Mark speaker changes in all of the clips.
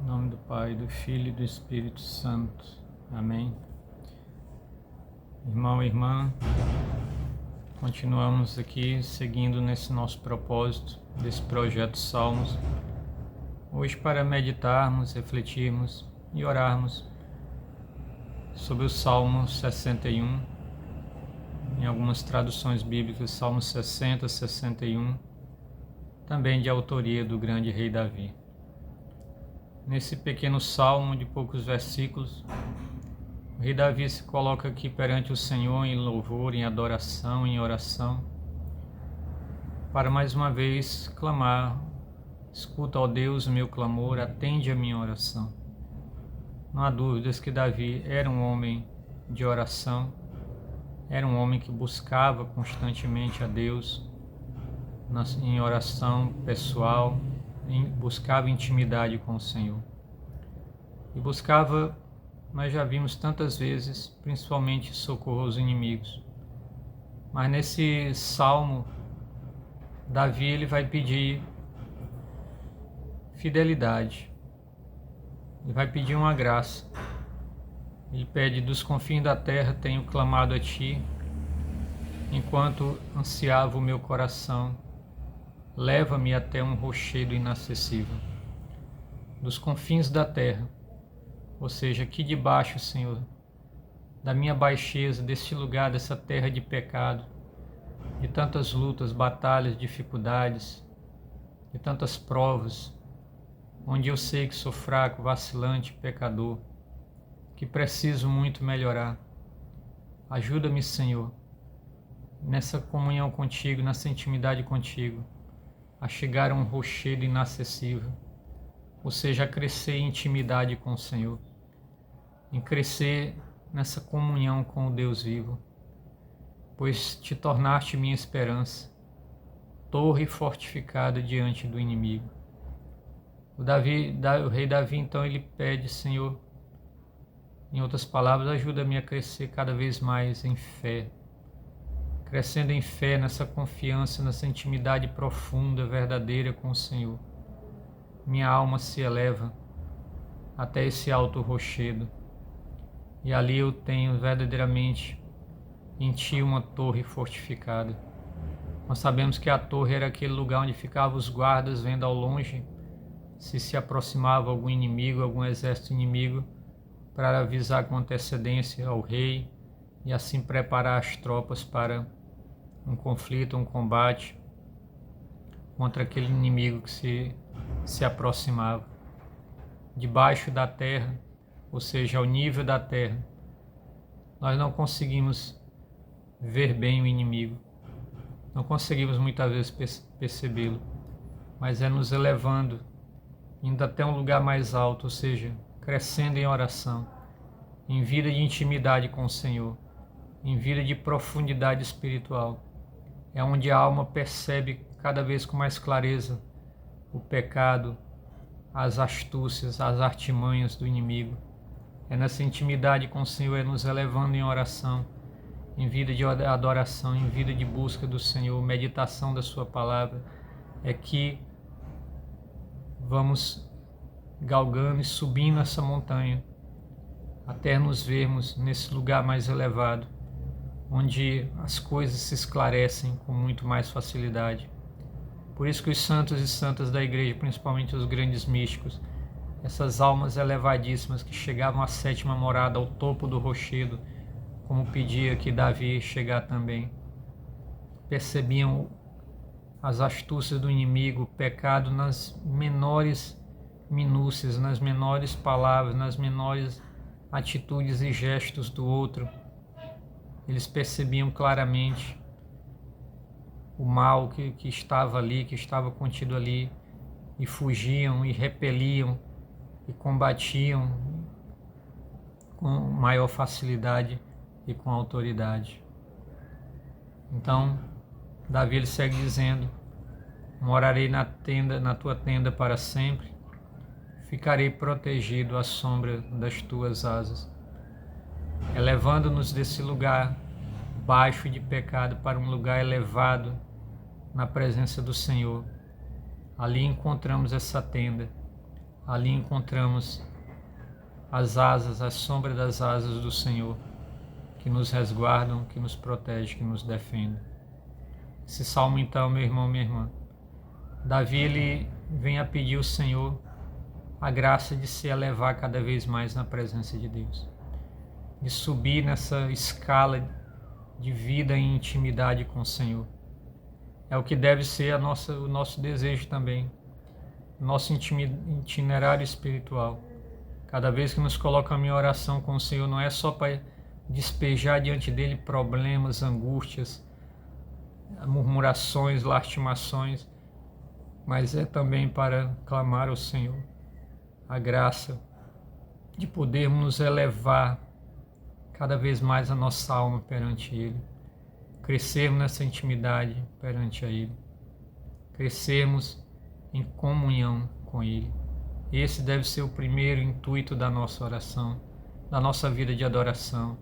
Speaker 1: Em nome do Pai, do Filho e do Espírito Santo. Amém. Irmão e irmã, continuamos aqui seguindo nesse nosso propósito, desse projeto Salmos. Hoje para meditarmos, refletirmos e orarmos sobre o Salmo 61. Em algumas traduções bíblicas, Salmo 60, 61, também de autoria do grande rei Davi. Nesse pequeno salmo de poucos versículos, o rei Davi se coloca aqui perante o Senhor em louvor, em adoração, em oração, para mais uma vez clamar: escuta, ó Deus, o meu clamor, atende a minha oração. Não há dúvidas que Davi era um homem de oração, era um homem que buscava constantemente a Deus em oração pessoal, buscava intimidade com o Senhor. E buscava, nós já vimos tantas vezes, principalmente socorro aos inimigos. Mas nesse salmo, Davi ele vai pedir fidelidade. Ele vai pedir uma graça. Ele pede: dos confins da terra tenho clamado a Ti, enquanto ansiava o meu coração. Leva-me até um rochedo inacessível. Dos confins da terra, ou seja, aqui debaixo, Senhor, da minha baixeza, deste lugar, dessa terra de pecado, de tantas lutas, batalhas, dificuldades, de tantas provas, onde eu sei que sou fraco, vacilante, pecador, que preciso muito melhorar. Ajuda-me, Senhor, nessa comunhão contigo, nessa intimidade contigo, a chegar a um rochedo inacessível, ou seja, a crescer em intimidade com o Senhor, em crescer nessa comunhão com o Deus vivo, pois Te tornaste minha esperança, torre fortificada diante do inimigo. O rei Davi, então, ele pede: Senhor, em outras palavras, ajuda-me a crescer cada vez mais em fé, crescendo em fé, nessa confiança, nessa intimidade profunda, verdadeira com o Senhor. Minha alma se eleva até esse alto rochedo, e ali eu tenho verdadeiramente em Ti uma torre fortificada. Nós sabemos que a torre era aquele lugar onde ficavam os guardas, vendo ao longe se aproximava algum inimigo, algum exército inimigo, para avisar com antecedência ao rei e assim preparar as tropas para um conflito, um combate contra aquele inimigo que se aproximava. Debaixo da terra, ou seja, ao nível da terra, nós não conseguimos ver bem o inimigo, não conseguimos muitas vezes percebê-lo, mas é nos elevando, indo até um lugar mais alto, ou seja, crescendo em oração, em vida de intimidade com o Senhor, em vida de profundidade espiritual. É onde a alma percebe cada vez com mais clareza o pecado, as astúcias, as artimanhas do inimigo. É nessa intimidade com o Senhor, é nos elevando em oração, em vida de adoração, em vida de busca do Senhor, meditação da Sua palavra, é que vamos galgando e subindo essa montanha, até nos vermos nesse lugar mais elevado, onde as coisas se esclarecem com muito mais facilidade. Por isso que os santos e santas da igreja, principalmente os grandes místicos, essas almas elevadíssimas que chegavam à sétima morada, ao topo do rochedo, como pedia que Davi chegar também, percebiam as astúcias do inimigo, o pecado nas menores minúcias, nas menores palavras, nas menores atitudes e gestos do outro. Eles percebiam claramente o mal que estava ali, que estava contido ali, e fugiam e repeliam e combatiam com maior facilidade e com autoridade. Então, Davi ele segue dizendo: morarei na tua tenda para sempre, ficarei protegido à sombra das tuas asas, elevando-nos desse lugar baixo de pecado para um lugar elevado na presença do Senhor. Ali encontramos essa tenda, Ali encontramos as asas, a sombra das asas do Senhor, que nos resguardam, que nos protege, que nos defende. Esse salmo então, meu irmão, minha irmã, Davi ele vem a pedir ao Senhor a graça de se elevar cada vez mais na presença de Deus, de subir nessa escala de vida em intimidade com o Senhor. É o que deve ser o nosso desejo também, nosso itinerário espiritual. Cada vez que nos colocamos em oração com o Senhor, não é só para despejar diante dele problemas, angústias, murmurações, lastimações, mas é também para clamar ao Senhor a graça de podermos nos elevar cada vez mais a nossa alma perante Ele, crescermos nessa intimidade perante a Ele, crescermos em comunhão com Ele. Esse deve ser o primeiro intuito da nossa oração, da nossa vida de adoração,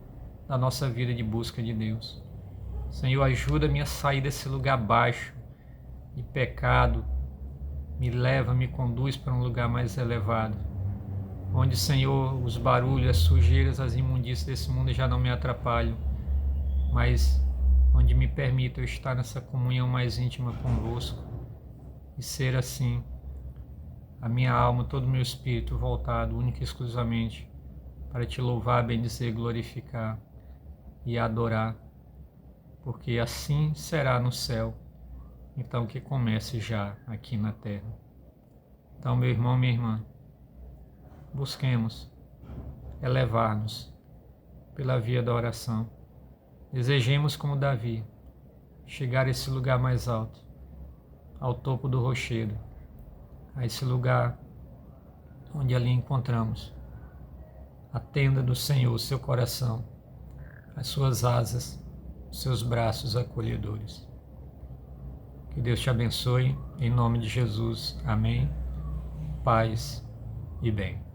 Speaker 1: da nossa vida de busca de Deus. Senhor, ajuda-me a sair desse lugar baixo de pecado, me leva, me conduz para um lugar mais elevado, onde, Senhor, os barulhos, as sujeiras, as imundícias desse mundo já não me atrapalham, mas onde me permita eu estar nessa comunhão mais íntima convosco e ser assim a minha alma, todo o meu espírito voltado única e exclusivamente para te louvar, bendizer, glorificar e adorar, porque assim será no céu. Então que comece já aqui na terra. Então, meu irmão, minha irmã, busquemos elevar-nos pela via da oração. Desejemos, como Davi, chegar a esse lugar mais alto, ao topo do rochedo, a esse lugar onde ali encontramos a tenda do Senhor, o seu coração, as suas asas, os seus braços acolhedores. Que Deus te abençoe, em nome de Jesus. Amém. Paz e bem.